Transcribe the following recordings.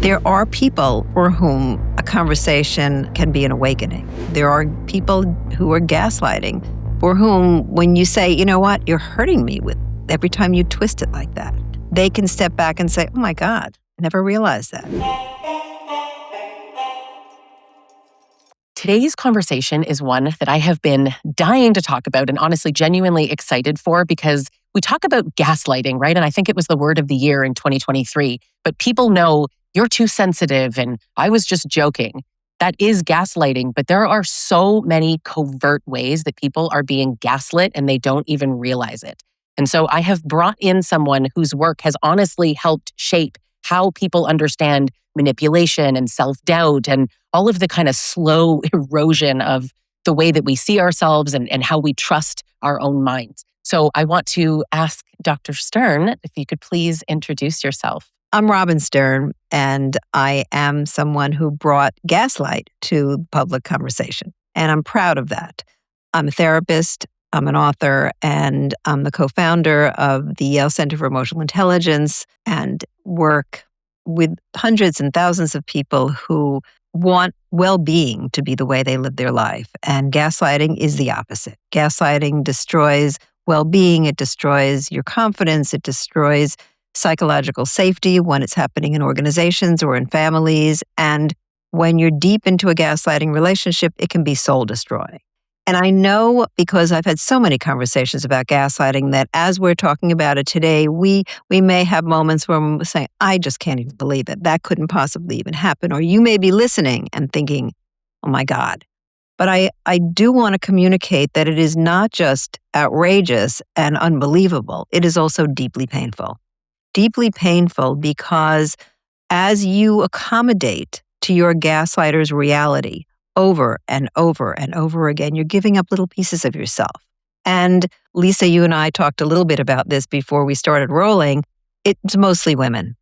There are people for whom a conversation can be an awakening. There are people who are gaslighting, for whom when you say, you know what, you're hurting me with every time you twist it like that, they can step back and say, oh my God, never realized that. Today's conversation is one that I have been dying to talk about and honestly genuinely excited for, because we talk about gaslighting, right? And I think it was the word of the year in 2023, but people know you're too sensitive and I was just joking. That is gaslighting, but there are so many covert ways that people are being gaslit and they don't even realize it. And so I have brought in someone whose work has honestly helped shape how people understand manipulation and self-doubt and all of the kind of slow erosion of the way that we see ourselves and how we trust our own minds. So I want to ask Dr. Stern if you could please introduce yourself. I'm Robin Stern, and I am someone who brought gaslight to public conversation, and I'm proud of that. I'm a therapist, I'm an author, and I'm the co-founder of the Yale Center for Emotional Intelligence and work with hundreds and thousands of people who want well-being to be the way they live their life. And gaslighting is the opposite. Gaslighting destroys well-being, it destroys your confidence, it destroys psychological safety when it's happening in organizations or in families. And when you're deep into a gaslighting relationship, it can be soul-destroying. And I know, because I've had so many conversations about gaslighting, that as we're talking about it today, we may have moments where we're saying, I just can't even believe it. That couldn't possibly even happen. Or you may be listening and thinking, oh my God. But I do want to communicate that it is not just outrageous and unbelievable. It is also deeply painful. Deeply painful because as you accommodate to your gaslighter's reality over and over and over again, you're giving up little pieces of yourself. And Lisa, you and I talked a little bit about this before we started rolling. It's mostly women.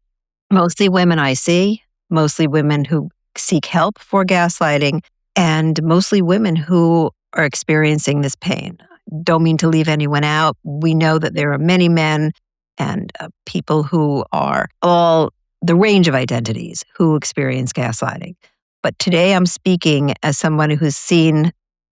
Mostly women I see, mostly women who seek help for gaslighting, and mostly women who are experiencing this pain. Don't mean to leave anyone out. We know that there are many men and people who are all the range of identities who experience gaslighting. But today I'm speaking as someone who's seen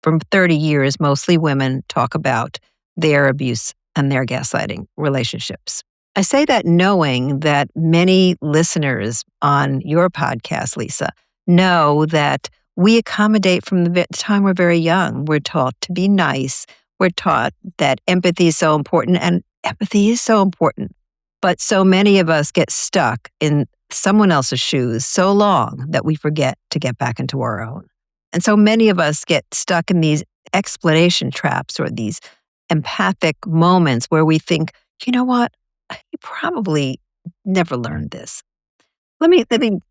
from 30 years, mostly women, talk about their abuse and their gaslighting relationships. I say that knowing that many listeners on your podcast, Lisa, know that we accommodate from the time we're very young. We're taught to be nice. We're taught that empathy is so important, and empathy is so important. But so many of us get stuck in someone else's shoes so long that we forget to get back into our own. And so many of us get stuck in these explanation traps or these empathic moments where we think, you know what, he probably never learned this. Let me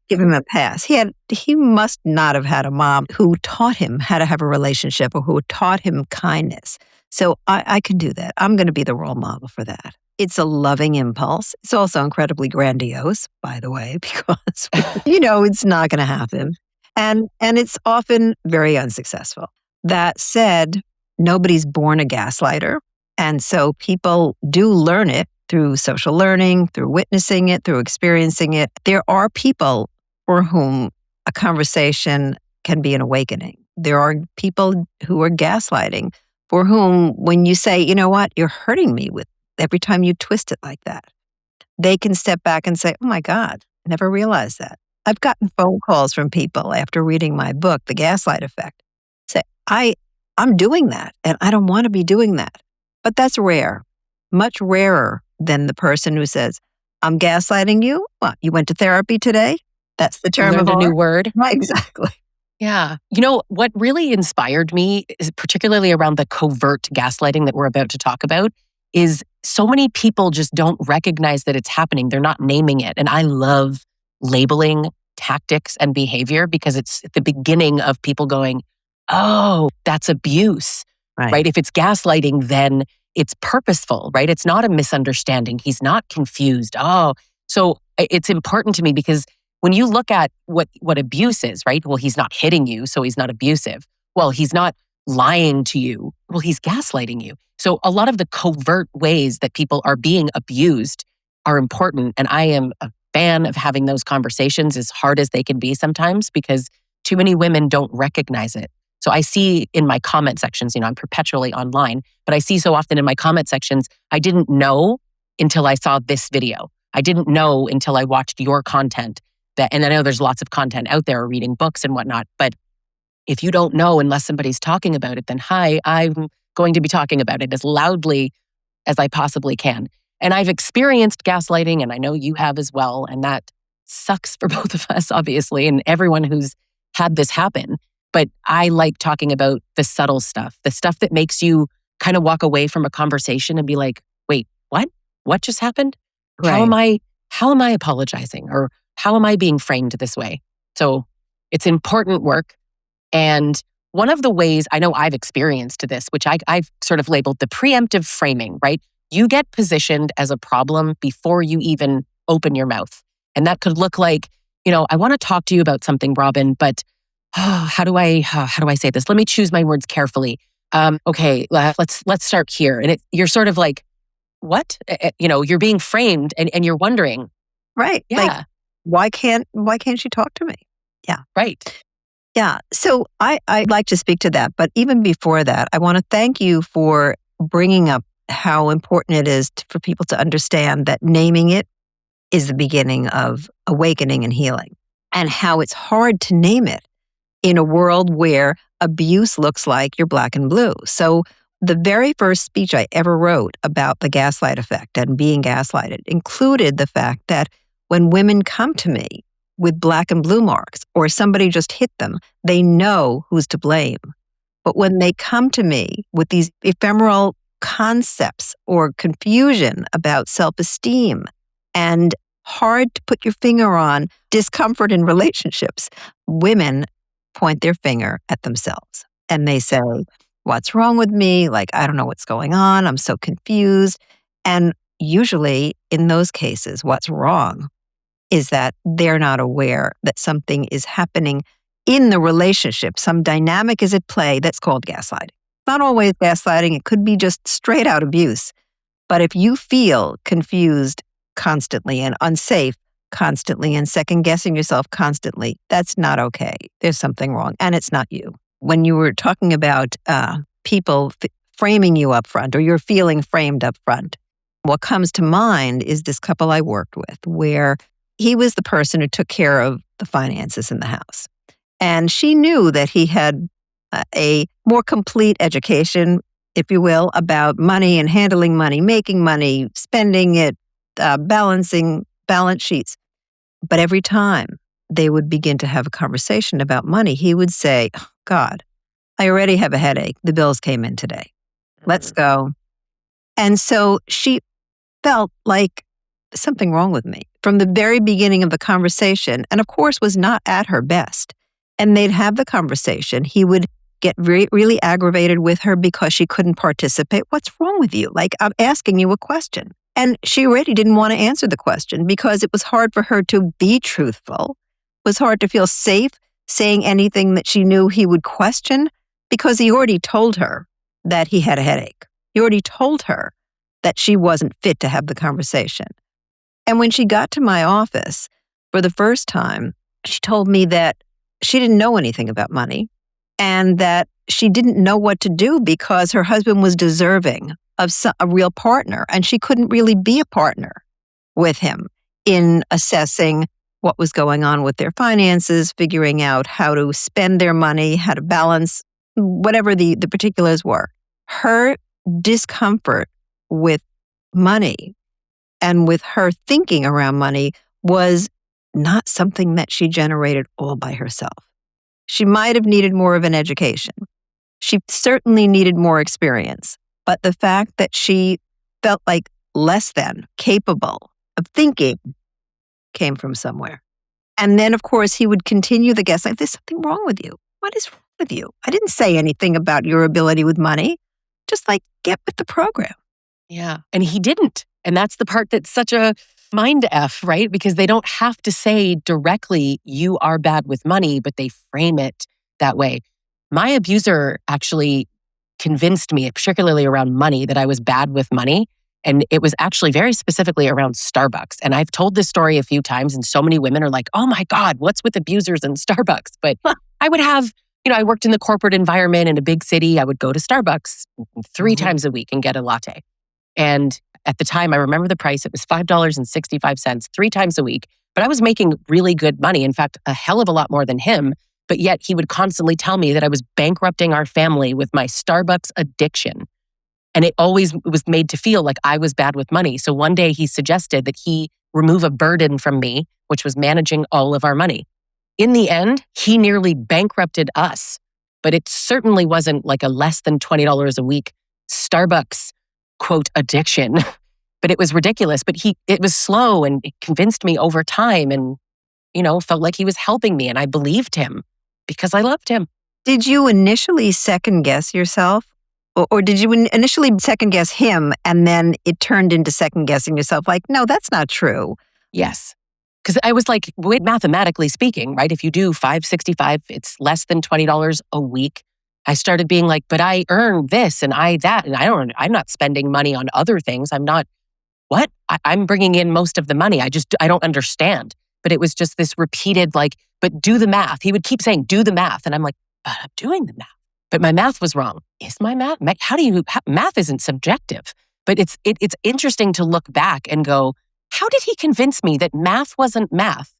give him a pass. He must not have had a mom who taught him how to have a relationship or who taught him kindness. So I can do that. I'm going to be the role model for that. It's a loving impulse. It's also incredibly grandiose, by the way, because, it's not going to happen. And it's often very unsuccessful. That said, nobody's born a gaslighter. And so people do learn it through social learning, through witnessing it, through experiencing it. There are people for whom a conversation can be an awakening. There are people who are gaslighting, for whom when you say, you know what, you're hurting me with every time you twist it like that, they can step back and say, oh my God, never realized that. I've gotten phone calls from people after reading my book, The Gaslight Effect, say, I'm doing that and I don't want to be doing that. But that's rare, much rarer than the person who says, I'm gaslighting you. What, you went to therapy today? That's the term of a new word. Right, exactly. Yeah. What really inspired me, is particularly around the covert gaslighting that we're about to talk about, is so many people just don't recognize that it's happening. They're not naming it. And I love labeling tactics and behavior because it's the beginning of people going, oh, that's abuse, right? If it's gaslighting, then it's purposeful, right? It's not a misunderstanding. He's not confused. Oh, so it's important to me because when you look at what abuse is, right? Well, he's not hitting you, so he's not abusive. Well, he's not lying to you. Well, he's gaslighting you. So a lot of the covert ways that people are being abused are important. And I am a fan of having those conversations, as hard as they can be sometimes, because too many women don't recognize it. So I see in my comment sections, I'm perpetually online, but I see so often in my comment sections, I didn't know until I saw this video. I didn't know until I watched your content. And I know there's lots of content out there, reading books and whatnot, but if you don't know unless somebody's talking about it, then hi, I'm going to be talking about it as loudly as I possibly can. And I've experienced gaslighting, and I know you have as well, and that sucks for both of us, obviously, and everyone who's had this happen. But I like talking about the subtle stuff, the stuff that makes you kind of walk away from a conversation and be like, wait, what? What just happened? Right. How am I apologizing? Or how am I being framed this way? So it's important work. And one of the ways I know I've experienced this, which I've sort of labeled the preemptive framing, right? You get positioned as a problem before you even open your mouth. And that could look like, I want to talk to you about something, Robin, but how do I say this? Let me choose my words carefully. Okay, let's start here. And you're sort of like, what? You're being framed and you're wondering. Right. Yeah. Like, why can't she talk to me? Yeah. Right. Yeah. So I'd like to speak to that. But even before that, I want to thank you for bringing up how important it is for people to understand that naming it is the beginning of awakening and healing, and how it's hard to name it in a world where abuse looks like you're black and blue. So the very first speech I ever wrote about the gaslight effect and being gaslighted included the fact that when women come to me with black and blue marks, or somebody just hit them, they know who's to blame. But when they come to me with these ephemeral concepts or confusion about self-esteem and hard to put your finger on discomfort in relationships, women point their finger at themselves and they say, what's wrong with me? Like, I don't know what's going on. I'm so confused. And usually in those cases, what's wrong is that they're not aware that something is happening in the relationship. Some dynamic is at play that's called gaslighting. Not always gaslighting. It could be just straight out abuse. But if you feel confused constantly and unsafe constantly and second guessing yourself constantly, that's not okay. There's something wrong, and it's not you. When you were talking about people framing you up front, or you're feeling framed up front, what comes to mind is this couple I worked with where he was the person who took care of the finances in the house. And she knew that he had a more complete education, if you will, about money and handling money, making money, spending it, balancing balance sheets. But every time they would begin to have a conversation about money, he would say, oh, God, I already have a headache. The bills came in today. Let's go. And so she felt like something wrong with me from the very beginning of the conversation, and of course was not at her best. And they'd have the conversation. He would get really aggravated with her because she couldn't participate. What's wrong with you? Like, I'm asking you a question. And she already didn't want to answer the question because it was hard for her to be truthful. It was hard to feel safe saying anything that she knew he would question because he already told her that he had a headache. He already told her that she wasn't fit to have the conversation. And when she got to my office for the first time, she told me that she didn't know anything about money and that she didn't know what to do because her husband was deserving of a real partner, and she couldn't really be a partner with him in assessing what was going on with their finances, figuring out how to spend their money, how to balance, whatever the particulars were. Her discomfort with money and with her thinking around money was not something that she generated all by herself. She might have needed more of an education. She certainly needed more experience. But the fact that she felt like less than capable of thinking came from somewhere. And then, of course, he would continue the guess, like, there's something wrong with you. What is wrong with you? I didn't say anything about your ability with money. Just like, get with the program. Yeah. And he didn't. And that's the part that's such a mind F, right? Because they don't have to say directly, you are bad with money, but they frame it that way. My abuser actually convinced me, particularly around money, that I was bad with money. And it was actually very specifically around Starbucks. And I've told this story a few times, and so many women are like, oh my God, what's with abusers and Starbucks? But I would have, I worked in the corporate environment in a big city. I would go to Starbucks 3 times a week and get a latte. And at the time, I remember the price. It was $5.65, 3 times a week. But I was making really good money. In fact, a hell of a lot more than him. But yet he would constantly tell me that I was bankrupting our family with my Starbucks addiction. And it always was made to feel like I was bad with money. So one day he suggested that he remove a burden from me, which was managing all of our money. In the end, he nearly bankrupted us. But it certainly wasn't like a less than $20 a week Starbucks, quote, addiction. But it was ridiculous. But it was slow, and it convinced me over time, and, felt like he was helping me. And I believed him because I loved him. Did you initially second guess yourself? Or did you initially second guess him and then it turned into second guessing yourself? Like, no, that's not true. Yes. Because I was like, mathematically speaking, right? If you do $5.65, it's less than $20 a week. I started being like, but I earn this and I that, and I'm not spending money on other things. I'm not, what? I'm bringing in most of the money. I don't understand. But it was just this repeated like, but do the math. He would keep saying, do the math. And I'm like, but I'm doing the math. But my math was wrong. Is my math? Math isn't subjective. But it's interesting to look back and go, how did he convince me that math wasn't math?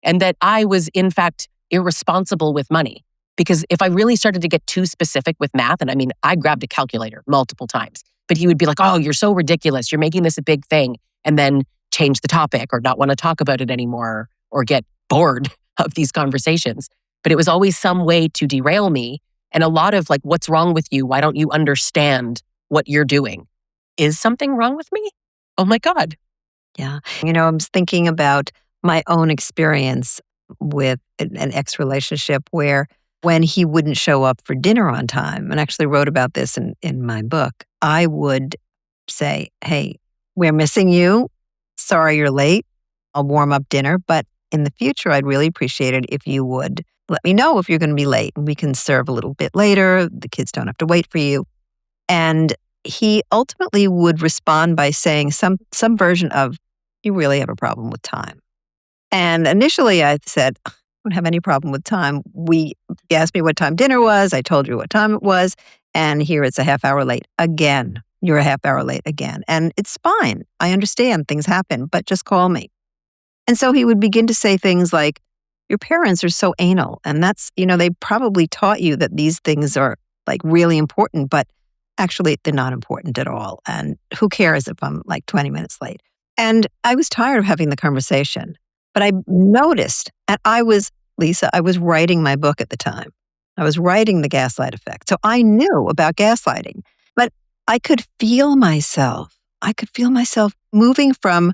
And that I was, in fact, irresponsible with money? Because if I really started to get too specific with math, and I grabbed a calculator multiple times, but he would be like, oh, you're so ridiculous. You're making this a big thing. And then change the topic or not want to talk about it anymore or get bored of these conversations. But it was always some way to derail me. And a lot of like, what's wrong with you? Why don't you understand what you're doing? Is something wrong with me? Oh my God. Yeah. I was thinking about my own experience with an ex-relationship where when he wouldn't show up for dinner on time, and actually wrote about this in my book, I would say, hey, we're missing you. Sorry you're late. I'll warm up dinner. But in the future, I'd really appreciate it if you would let me know if you're going to be late, and we can serve a little bit later. The kids don't have to wait for you. And he ultimately would respond by saying some version of, you really have a problem with time. And initially I said, I don't have any problem with time. You asked me what time dinner was. I told you what time it was. And here it's a half hour late again. You're a half hour late again. And it's fine. I understand things happen, but just call me. And so he would begin to say things like, your parents are so anal. And that's, they probably taught you that these things are like really important, but actually they're not important at all. And who cares if I'm like 20 minutes late? And I was tired of having the conversation, but I noticed, and Lisa, I was writing my book at the time. I was writing The Gaslight Effect. So I knew about gaslighting, but I could feel myself moving from,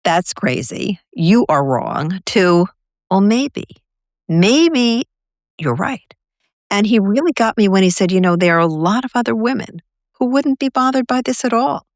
that's crazy, you are wrong, to, well, maybe you're right. And he really got me when he said, there are a lot of other women who wouldn't be bothered by this at all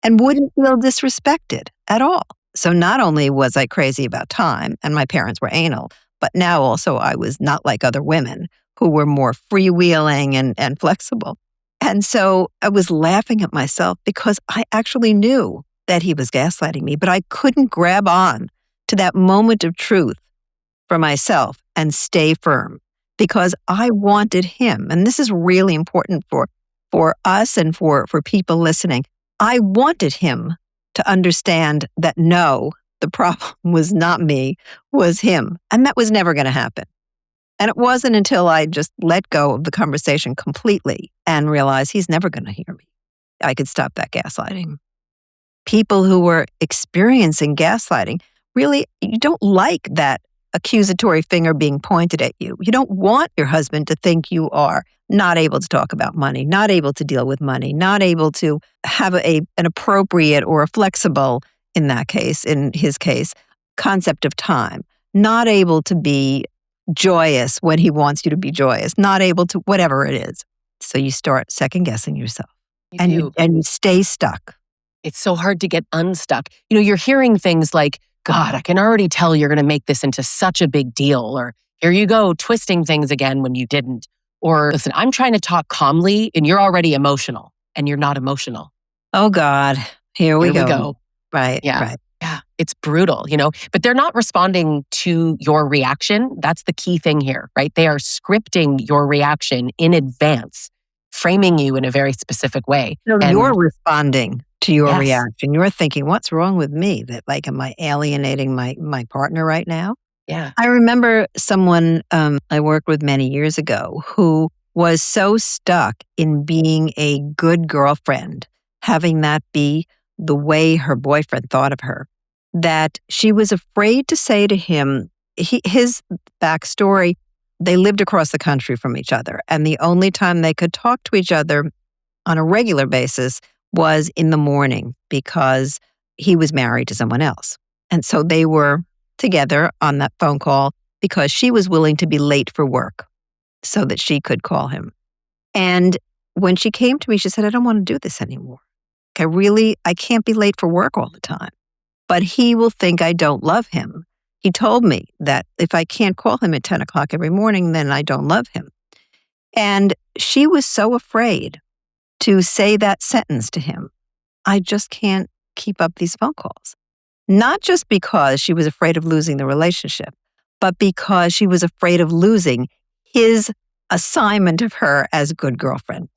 and wouldn't feel disrespected at all. So not only was I crazy about time and my parents were anal, but now also I was not like other women who were more freewheeling and flexible. And so I was laughing at myself because I actually knew that he was gaslighting me, but I couldn't grab on to that moment of truth for myself and stay firm because I wanted him. And this is really important for us and for people listening. I wanted him to understand that no, the problem was not me, was him. And that was never going to happen. And it wasn't until I just let go of the conversation completely and realized he's never going to hear me, I could stop that gaslighting. People who were experiencing gaslighting, really, you don't like that accusatory finger being pointed at you. You don't want your husband to think you are not able to talk about money, not able to deal with money, not able to have an appropriate or a flexible, in his case, concept of time, not able to be joyous when he wants you to be joyous, not able to, whatever it is. So you start second guessing yourself you stay stuck. It's so hard to get unstuck. You're hearing things like, God, I can already tell you're going to make this into such a big deal. Or here you go, twisting things again when you didn't. Or listen, I'm trying to talk calmly and you're already emotional and you're not emotional. Oh God, Here we Here we go. go. Right, Yeah. right. Yeah. It's brutal, but they're not responding to your reaction. That's the key thing here, right? They are scripting your reaction in advance, framing you in a very specific way. So you're And responding to your yes, reaction. You're thinking, what's wrong with me? That like, am I alienating my partner right now? yeah, I remember someone I worked with many years ago who was so stuck in being a good girlfriend, having that be the way her boyfriend thought of her, that she was afraid to say to him, his backstory, they lived across the country from each other. And the only time they could talk to each other on a regular basis was in the morning because he was married to someone else. And so they were together on that phone call because she was willing to be late for work so that she could call him. And when she came to me, she said, I don't want to do this anymore. I can't be late for work all the time. But he will think I don't love him. He told me that if I can't call him at 10 o'clock every morning, then I don't love him. And she was so afraid to say that sentence to him. I just can't keep up these phone calls. Not just because she was afraid of losing the relationship, but because she was afraid of losing his assignment of her as a good girlfriend.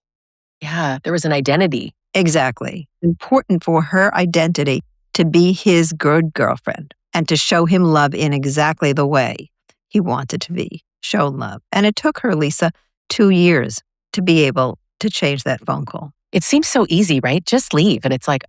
yeah, there was an identity. Exactly. Important for her identity to be his good girlfriend and to show him love in exactly the way he wanted to be shown love. And it took her, Lisa, 2 years to be able to change that phone call. It seems so easy, right? Just leave. And it's like,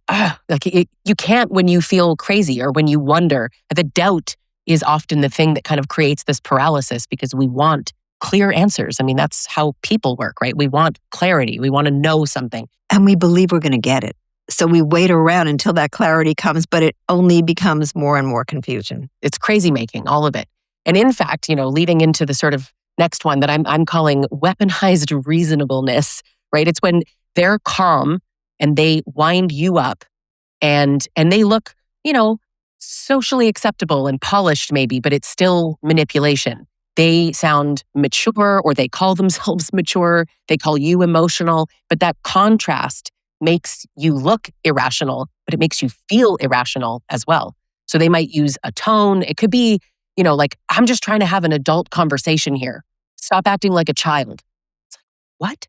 you can't when you feel crazy or when you wonder. The doubt is often the thing that kind of creates this paralysis because we want clear answers. I mean, that's how people work, right? We want clarity. We want to know something. And we believe we're going to get it. So we wait around until that clarity comes, but it only becomes more and more confusion. It's crazy making, all of it. And in fact, leading into the sort of next one that I'm calling weaponized reasonableness, right? It's when they're calm and they wind you up and they look, socially acceptable and polished maybe, but it's still manipulation. They sound mature or they call themselves mature. They call you emotional, but that contrast makes you look irrational, but it makes you feel irrational as well. So they might use a tone. It could be, like, I'm just trying to have an adult conversation here. Stop acting like a child. It's like, what?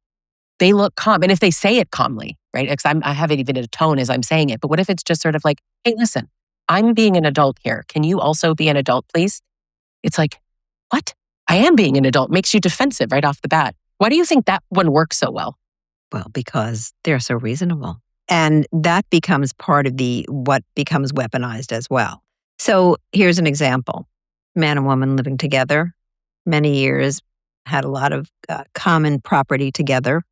They look calm. And if they say it calmly, right? Because I have it even in a tone as I'm saying it. But what if it's just sort of like, hey, listen, I'm being an adult here. Can you also be an adult, please? It's like, what? I am being an adult. Makes you defensive right off the bat. Why do you think that one works so well? Well, because they're so reasonable. And that becomes part of what becomes weaponized as well. So here's an example. Man and woman living together, many years, had a lot of common property together.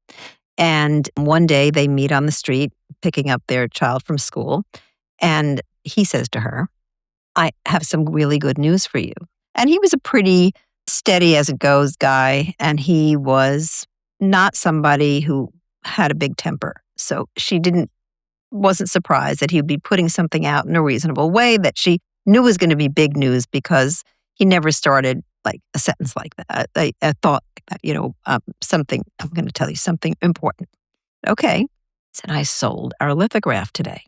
And one day they meet on the street, picking up their child from school. And he says to her, I have some really good news for you. And he was a pretty steady as it goes guy. And he was not somebody who had a big temper. So she wasn't surprised that he would be putting something out in a reasonable way that she knew was going to be big news because he never started like a sentence like that, a thought like that, something, I'm going to tell you something important. Okay. He said, I sold our lithograph today.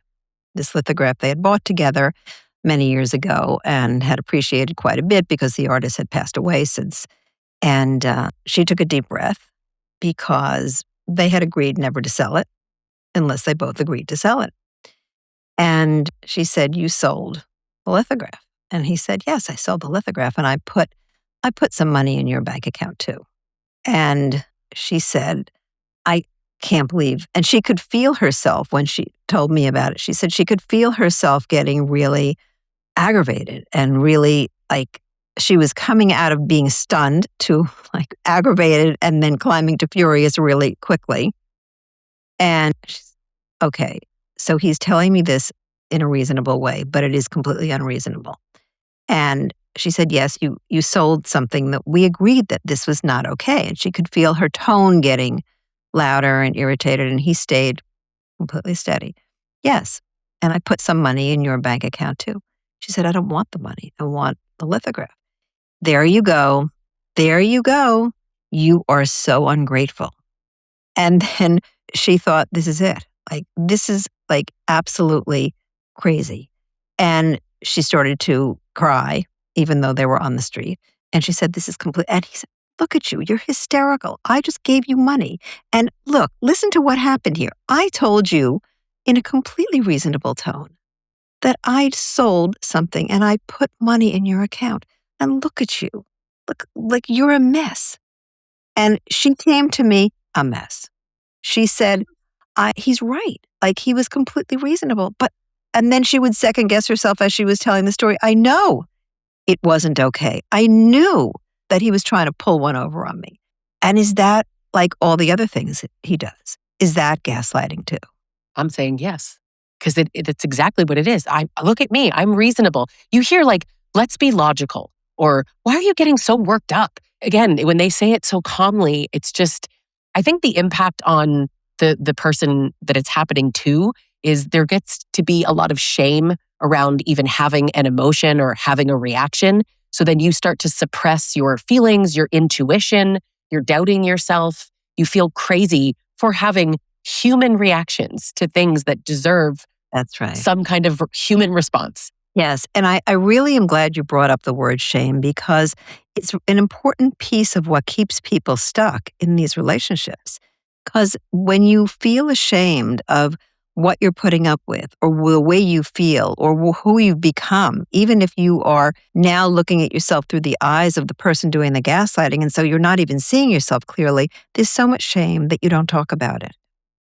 This lithograph they had bought together many years ago and had appreciated quite a bit because the artist had passed away since. And she took a deep breath because they had agreed never to sell it unless they both agreed to sell it. And she said, you sold the lithograph. And he said, yes, I sold the lithograph. And I put some money in your bank account too. And she said, I can't believe. And she could feel herself when she told me about it. She said she could feel herself getting really aggravated and really like she was coming out of being stunned to like aggravated and then climbing to furious really quickly. And she's, okay, so he's telling me this in a reasonable way, but it is completely unreasonable. And she said, yes, you sold something that we agreed that this was not okay. And she could feel her tone getting louder and irritated, and he stayed completely steady. Yes, and I put some money in your bank account too. She said, I don't want the money. I want the lithograph. There you go. There you go. You are so ungrateful. And then she thought, this is it. Like, this is like absolutely crazy. And she started to cry, even though they were on the street. And she said, this is complete. And he said, look at you. You're hysterical. I just gave you money. And look, listen to what happened here. I told you in a completely reasonable tone that I'd sold something and I put money in your account. And look at you. Look, like you're a mess. And she came to me a mess. She said, he's right. Like he was completely reasonable. And then she would second guess herself as she was telling the story. I know it wasn't okay. I knew that he was trying to pull one over on me. And is that like all the other things he does? Is that gaslighting too? I'm saying yes, because it's exactly what it is. Look at me. I'm reasonable. You hear like, let's be logical, or why are you getting so worked up? Again, when they say it so calmly, it's just, I think the impact on the person that it's happening to is there gets to be a lot of shame around even having an emotion or having a reaction. So then you start to suppress your feelings, your intuition, you're doubting yourself. You feel crazy for having human reactions to things that deserve That's right. some kind of human response. Yes. And I really am glad you brought up the word shame, because it's an important piece of what keeps people stuck in these relationships. Because when you feel ashamed of what you're putting up with, or the way you feel, or who you've become, even if you are now looking at yourself through the eyes of the person doing the gaslighting, and so you're not even seeing yourself clearly, there's so much shame that you don't talk about it.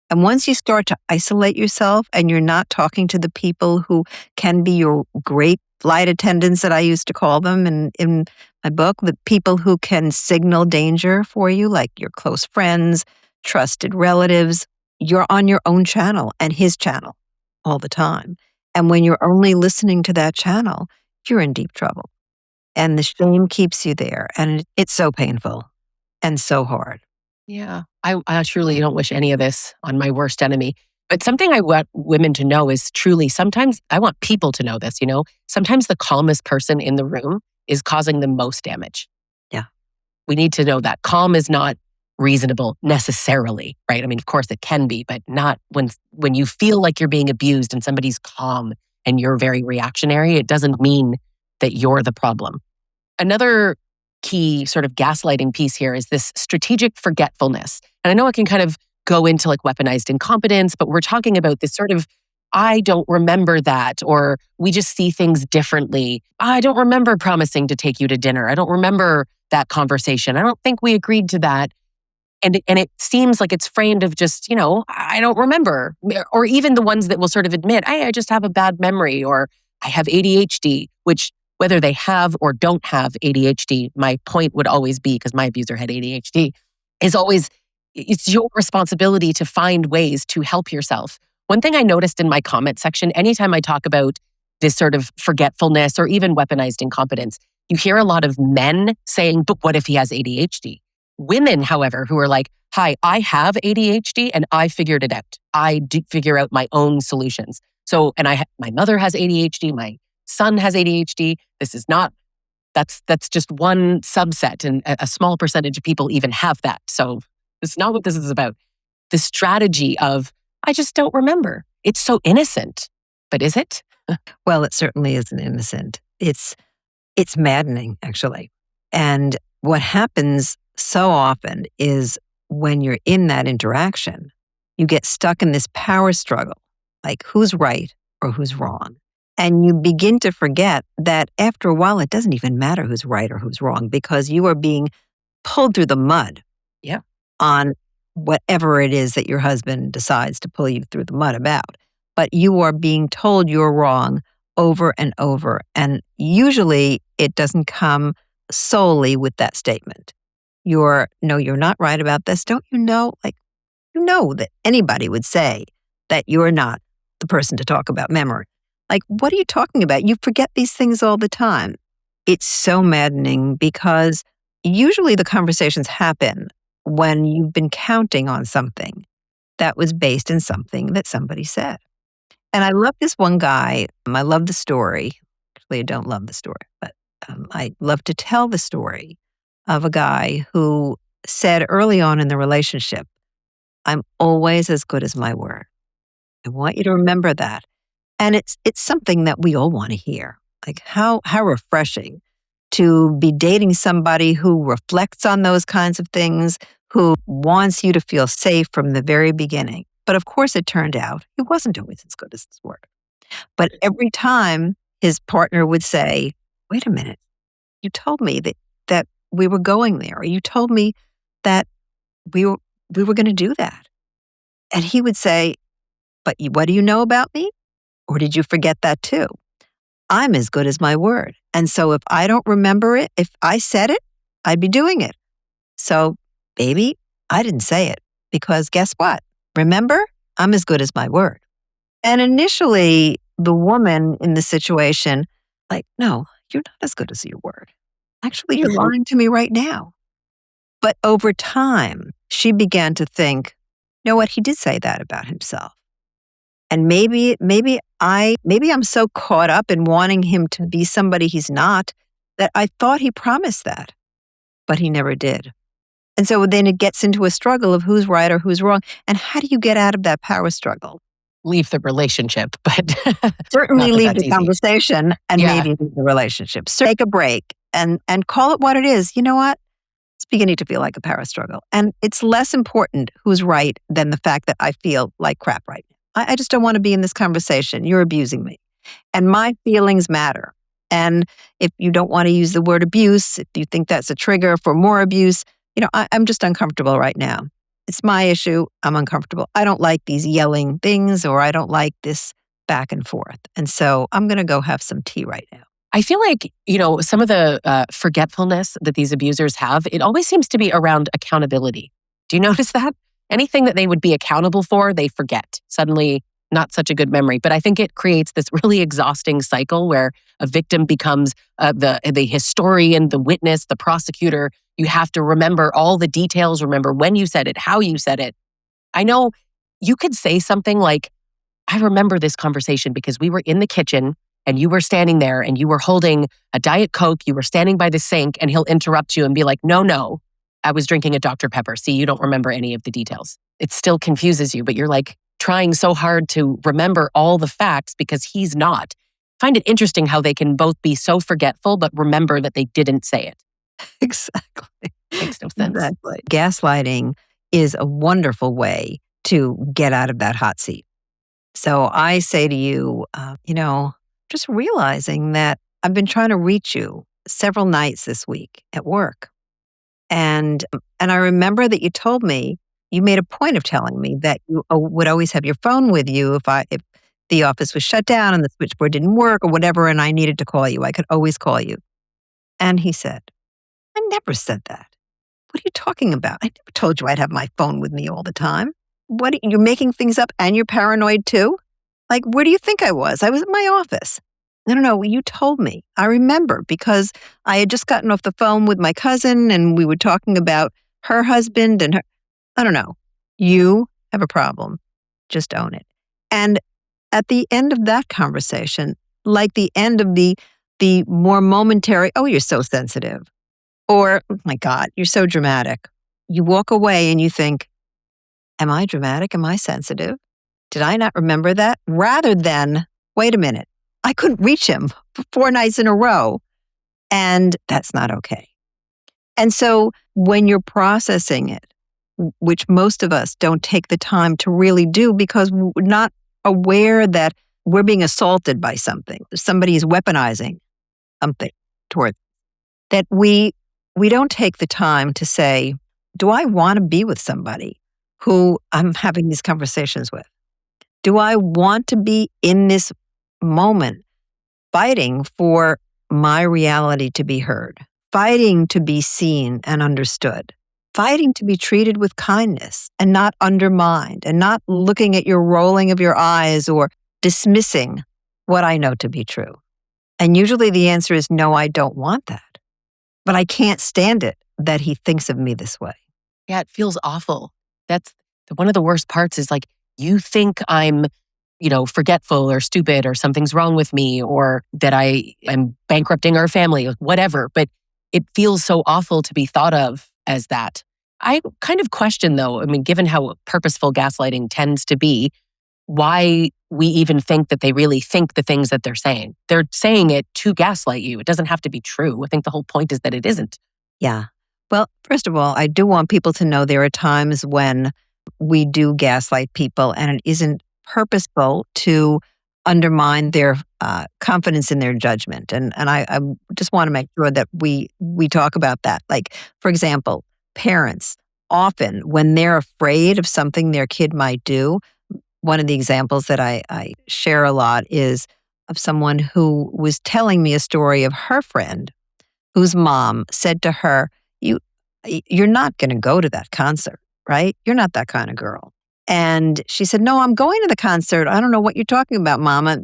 And once you start to isolate yourself and you're not talking to the people who can be your great flight attendants, that I used to call them in my book, the people who can signal danger for you, like your close friends, trusted relatives, you're on your own channel and his channel all the time. And when you're only listening to that channel, you're in deep trouble. And the shame keeps you there. And it's so painful and so hard. Yeah, I truly don't wish any of this on my worst enemy. But something I want women to know is truly, sometimes I want people to know this, sometimes the calmest person in the room is causing the most damage. Yeah. We need to know that calm is not reasonable necessarily, right? I mean, of course it can be, but not when you feel like you're being abused and somebody's calm and you're very reactionary, it doesn't mean that you're the problem. Another key sort of gaslighting piece here is this strategic forgetfulness. And I know it can kind of go into like weaponized incompetence, but we're talking about this sort of, I don't remember that, or we just see things differently. I don't remember promising to take you to dinner. I don't remember that conversation. I don't think we agreed to that. And it seems like it's framed of just, I don't remember. Or even the ones that will sort of admit, I just have a bad memory, or I have ADHD, which whether they have or don't have ADHD, my point would always be, because my abuser had ADHD, is always, it's your responsibility to find ways to help yourself. One thing I noticed in my comment section, anytime I talk about this sort of forgetfulness or even weaponized incompetence, you hear a lot of men saying, but what if he has ADHD? Women, however, who are like, hi, I have ADHD and I figured it out. I did figure out my own solutions. So, and my mother has ADHD, my son has ADHD. This is not, that's just one subset, and a small percentage of people even have that. So it's not what this is about. The strategy of, I just don't remember. It's so innocent, but is it? Well, it certainly isn't innocent. It's maddening, actually. And what happens so often is when you're in that interaction, you get stuck in this power struggle, like who's right or who's wrong. And you begin to forget that after a while, it doesn't even matter who's right or who's wrong, because you are being pulled through the mud on whatever it is that your husband decides to pull you through the mud about. But you are being told you're wrong over and over. And usually it doesn't come solely with that statement. No, you're not right about this. Don't you know? Like, that anybody would say that you're not the person to talk about memory. Like, what are you talking about? You forget these things all the time. It's so maddening, because usually the conversations happen when you've been counting on something that was based in something that somebody said. And I love this one guy. I love the story. Actually, I don't love the story, but I love to tell the story of a guy who said early on in the relationship, I'm always as good as my word. I want you to remember that. And it's something that we all want to hear. Like how refreshing to be dating somebody who reflects on those kinds of things, who wants you to feel safe from the very beginning. But of course, it turned out he wasn't always as good as his word. But every time his partner would say, wait a minute, you told me that we were going there, or you told me that we were going to do that. And he would say, but what do you know about me? Or did you forget that too? I'm as good as my word. And so if I don't remember it, if I said it, I'd be doing it. So, baby, I didn't say it because guess what? Remember, I'm as good as my word. And initially, the woman in the situation, like, no, you're not as good as your word. Actually, you're lying to me right now. But over time, she began to think, you know what? He did say that about himself. And maybe I'm so caught up in wanting him to be somebody he's not that I thought he promised that, but he never did. And so then it gets into a struggle of who's right or who's wrong. And how do you get out of that power struggle? Leave the relationship, but Certainly leave the easy. conversation and maybe leave the relationship. So take a break and call it what it is. You know what? It's beginning to feel like a power struggle. And it's less important who's right than the fact that I feel like crap right now. I just don't want to be in this conversation. You're abusing me. And my feelings matter. And if you don't want to use the word abuse, if you think that's a trigger for more abuse, I'm just uncomfortable right now. It's my issue. I'm uncomfortable. I don't like these yelling things, or I don't like this back and forth. And so I'm going to go have some tea right now. I feel like, some of the forgetfulness that these abusers have, it always seems to be around accountability. Do you notice that? Anything that they would be accountable for, they forget. Suddenly, not such a good memory. But I think it creates this really exhausting cycle where a victim becomes the historian, the witness, the prosecutor. You have to remember all the details, remember when you said it, how you said it. I know you could say something like, I remember this conversation because we were in the kitchen and you were standing there and you were holding a Diet Coke, you were standing by the sink, and he'll interrupt you and be like, no, I was drinking a Dr. Pepper. See, you don't remember any of the details. It still confuses you, but you're like trying so hard to remember all the facts because he's not. I find it interesting how they can both be so forgetful, but remember that they didn't say it. Exactly. Makes no sense. Exactly. Gaslighting is a wonderful way to get out of that hot seat. So I say to you, just realizing that I've been trying to reach you several nights this week at work. And I remember that you told me, you made a point of telling me that you would always have your phone with you if the office was shut down and the switchboard didn't work or whatever, and I needed to call you. I could always call you. And he said, I never said that. What are you talking about? I never told you I'd have my phone with me all the time. You're making things up and you're paranoid too? Like, where do you think I was? I was in my office. No, you told me. I remember because I had just gotten off the phone with my cousin and we were talking about her husband and her. I don't know. You have a problem. Just own it. And at the end of that conversation, like the end of the more momentary, oh, you're so sensitive. Or, oh my God, you're so dramatic. You walk away and you think, am I dramatic? Am I sensitive? Did I not remember that? Rather than, wait a minute, I couldn't reach him for 4 nights in a row. And that's not okay. And so when you're processing it, which most of us don't take the time to really do because we're not aware that we're being assaulted by something. Somebody is weaponizing something toward that we don't take the time to say, do I want to be with somebody who I'm having these conversations with? Do I want to be in this moment fighting for my reality to be heard, fighting to be seen and understood, fighting to be treated with kindness and not undermined and not looking at your rolling of your eyes or dismissing what I know to be true? And usually the answer is no, I don't want that. But I can't stand it that he thinks of me this way. Yeah, it feels awful. That's one of the worst parts is like, you think I'm, forgetful or stupid or something's wrong with me or that I am bankrupting our family, whatever. But it feels so awful to be thought of as that. I kind of question though, given how purposeful gaslighting tends to be, why we even think that they really think the things that they're saying. They're saying it to gaslight you. It doesn't have to be true. I think the whole point is that it isn't. Yeah. Well, first of all, I do want people to know there are times when we do gaslight people and it isn't purposeful to undermine their confidence in their judgment. And I just want to make sure that we talk about that. Like, for example, parents often, when they're afraid of something their kid might do, one of the examples that I share a lot is of someone who was telling me a story of her friend whose mom said to her, you're not going to go to that concert, right? You're not that kind of girl. And she said, no, I'm going to the concert. I don't know what you're talking about, Mama.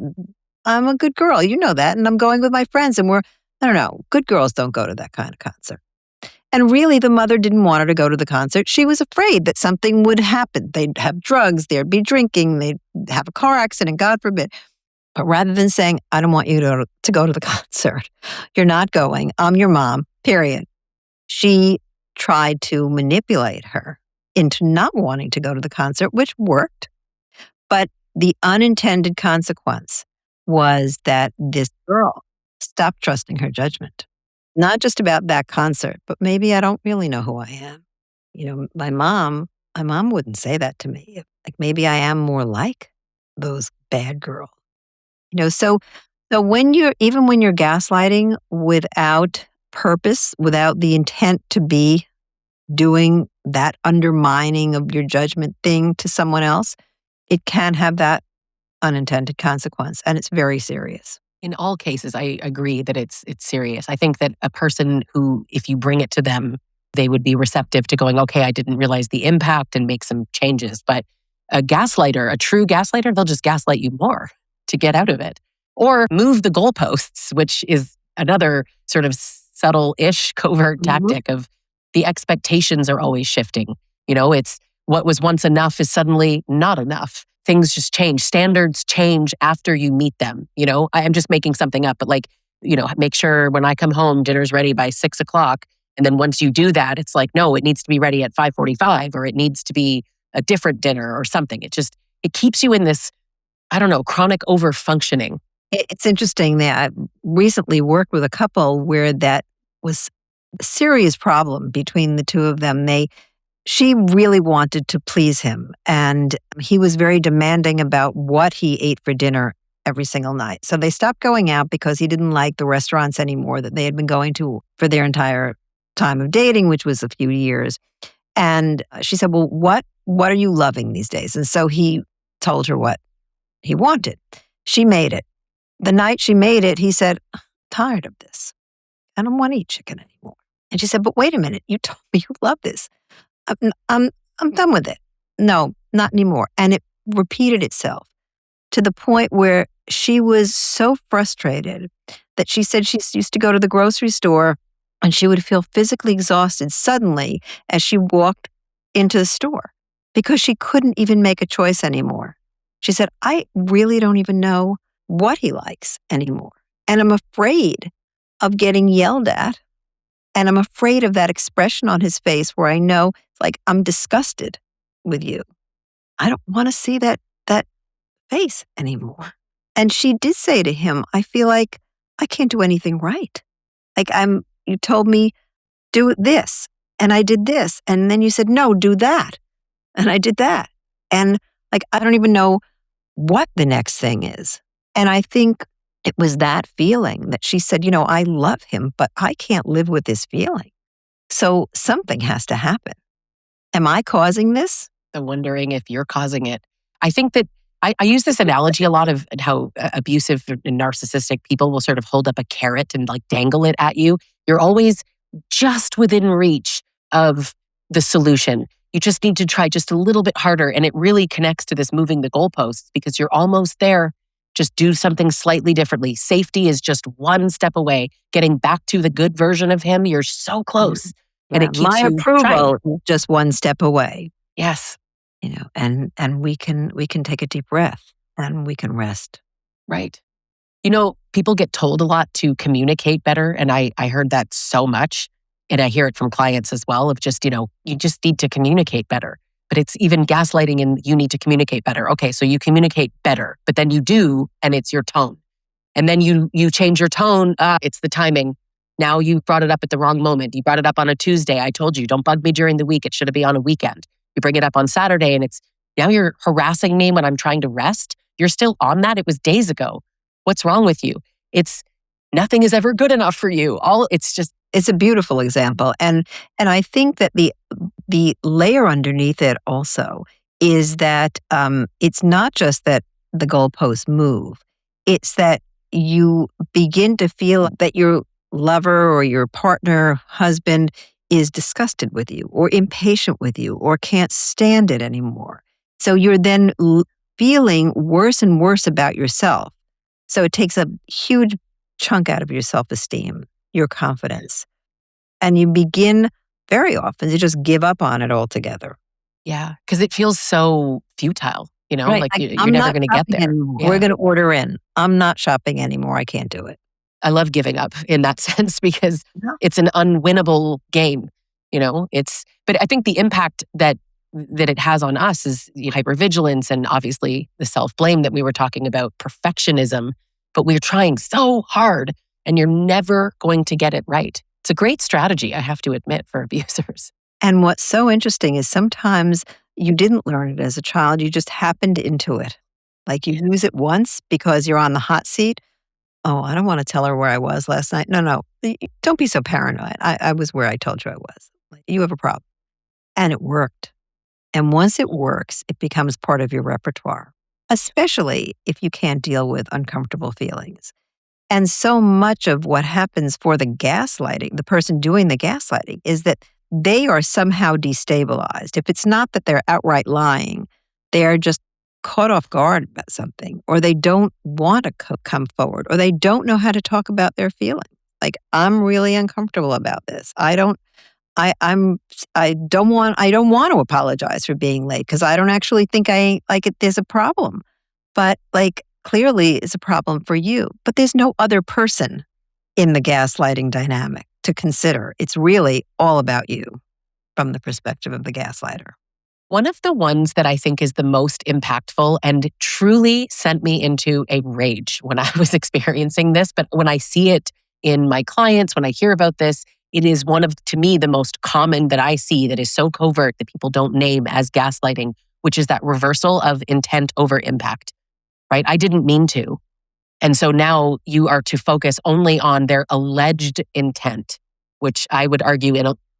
I'm a good girl. You know that. And I'm going with my friends. And I don't know, good girls don't go to that kind of concert. And really, the mother didn't want her to go to the concert. She was afraid that something would happen. They'd have drugs, there'd be drinking, they'd have a car accident, God forbid. But rather than saying, I don't want you to go to the concert, you're not going, I'm your mom, period. She tried to manipulate her into not wanting to go to the concert, which worked. But the unintended consequence was that this girl stopped trusting her judgment. Not just about that concert, but maybe I don't really know who I am. My mom wouldn't say that to me. Like maybe I am more like those bad girls. So when you're gaslighting without purpose, without the intent to be doing that undermining of your judgment thing to someone else, it can have that unintended consequence, and it's very serious. In all cases, I agree that it's serious. I think that a person who, if you bring it to them, they would be receptive to going, okay, I didn't realize the impact and make some changes. But a gaslighter, a true gaslighter, they'll just gaslight you more to get out of it. Or move the goalposts, which is another sort of subtle-ish covert tactic of the expectations are always shifting. It's what was once enough is suddenly not enough. Things just change. Standards change after you meet them. I'm just making something up, but make sure when I come home, dinner's ready by 6 o'clock. And then once you do that, it's like, no, it needs to be ready at 5:45, or it needs to be a different dinner or something. It keeps you in this, I don't know, chronic overfunctioning. It's interesting that I recently worked with a couple where that was a serious problem between the two of them. She really wanted to please him, and he was very demanding about what he ate for dinner every single night. So they stopped going out because he didn't like the restaurants anymore that they had been going to for their entire time of dating, which was a few years. And she said, well, what are you loving these days? And so he told her what he wanted. She made it. The night she made it, he said, I'm tired of this. I don't want to eat chicken anymore. And she said, but wait a minute, you told me you love this. I'm done with it. No, not anymore. And it repeated itself to the point where she was so frustrated that she said she used to go to the grocery store and she would feel physically exhausted suddenly as she walked into the store because she couldn't even make a choice anymore. She said, I really don't even know what he likes anymore. And I'm afraid of getting yelled at. And I'm afraid of that expression on his face where I know it's like, I'm disgusted with you. I don't want to see that face anymore. And she did say to him, I feel like I can't do anything right. Like you told me, do this. And I did this. And then you said, no, do that. And I did that. And I don't even know what the next thing is. And I think it was that feeling that she said, I love him, but I can't live with this feeling. So something has to happen. Am I causing this? I'm wondering if you're causing it. I think that I use this analogy a lot of how abusive and narcissistic people will sort of hold up a carrot and dangle it at you. You're always just within reach of the solution. You just need to try just a little bit harder. And it really connects to this moving the goalposts because you're almost there. Just do something slightly differently. Safety is just one step away. Getting back to the good version of him, you're so close. Yeah, and it keeps my you approval trying. Just one step away. Yes. And we can take a deep breath and we can rest. Right. People get told a lot to communicate better. And I heard that so much. And I hear it from clients as well of just, you just need to communicate better. but it's even gaslighting and you need to communicate better. Okay, so you communicate better, but then you do, and it's your tone. And then you change your tone, it's the timing. Now you brought it up at the wrong moment. You brought it up on a Tuesday. I told you, don't bug me during the week. It should be on a weekend. You bring it up on Saturday and now you're harassing me when I'm trying to rest. You're still on that. It was days ago. What's wrong with you? It's nothing is ever good enough for you. It's a beautiful example. And I think that the layer underneath it also is that it's not just that the goalposts move. It's that you begin to feel that your lover or your partner, husband is disgusted with you or impatient with you or can't stand it anymore. So you're then feeling worse and worse about yourself. So it takes a huge chunk out of your self-esteem, your confidence. And you begin very often to just give up on it altogether. Yeah, because it feels so futile, Right. like you're never going to get there. Yeah. We're going to order in. I'm not shopping anymore. I can't do it. I love giving up in that sense because Yeah. it's an unwinnable game. But I think the impact that it has on us is hypervigilance and obviously the self-blame that we were talking about, perfectionism, but we're trying so hard and you're never going to get it right. It's a great strategy, I have to admit, for abusers. And what's so interesting is sometimes you didn't learn it as a child, you just happened into it. Like you use it once because you're on the hot seat. Oh, I don't want to tell her where I was last night. No, don't be so paranoid. I was where I told you I was. Like, you have a problem. And it worked. And once it works, it becomes part of your repertoire, especially if you can't deal with uncomfortable feelings. And so much of what happens for the gaslighting, the person doing the gaslighting, is that they are somehow destabilized. If it's not that they're outright lying, they're just caught off guard about something, or they don't want to come forward, or they don't know how to talk about their feelings. Like, I'm really uncomfortable about this. I don't want to apologize for being late because I don't actually think there's a problem. But clearly it's a problem for you. But there's no other person in the gaslighting dynamic to consider. It's really all about you from the perspective of the gaslighter. One of the ones that I think is the most impactful and truly sent me into a rage when I was experiencing this, but when I see it in my clients, when I hear about this, it is one of, to me, the most common that I see that is so covert that people don't name as gaslighting, which is that reversal of intent over impact, right? I didn't mean to. And so now you are to focus only on their alleged intent, which I would argue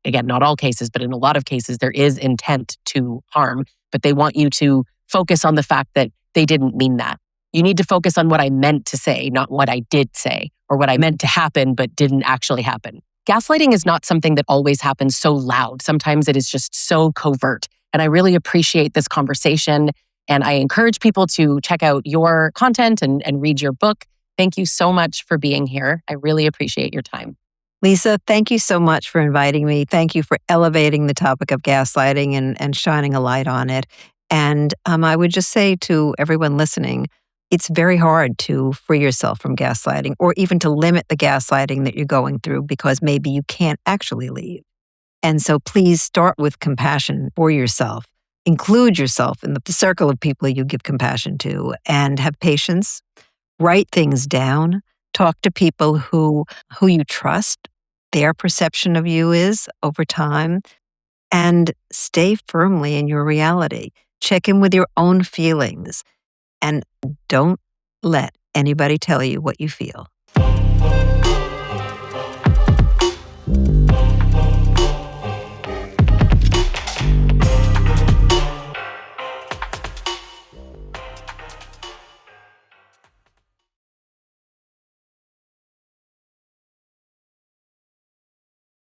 again, not all cases, but in a lot of cases, there is intent to harm, but they want you to focus on the fact that they didn't mean that. You need to focus on what I meant to say, not what I did say, or what I meant to happen, but didn't actually happen. Gaslighting is not something that always happens so loud. Sometimes it is just so covert. And I really appreciate this conversation. And I encourage people to check out your content and read your book. Thank you so much for being here. I really appreciate your time. Lisa, thank you so much for inviting me. Thank you for elevating the topic of gaslighting and shining a light on it. And I would just say to everyone listening, it's very hard to free yourself from gaslighting or even to limit the gaslighting that you're going through because maybe you can't actually leave. And so please start with compassion for yourself. Include yourself in the circle of people you give compassion to and have patience. Write things down. Talk to people who you trust, their perception of you is over time, and stay firmly in your reality. Check in with your own feelings and don't let anybody tell you what you feel.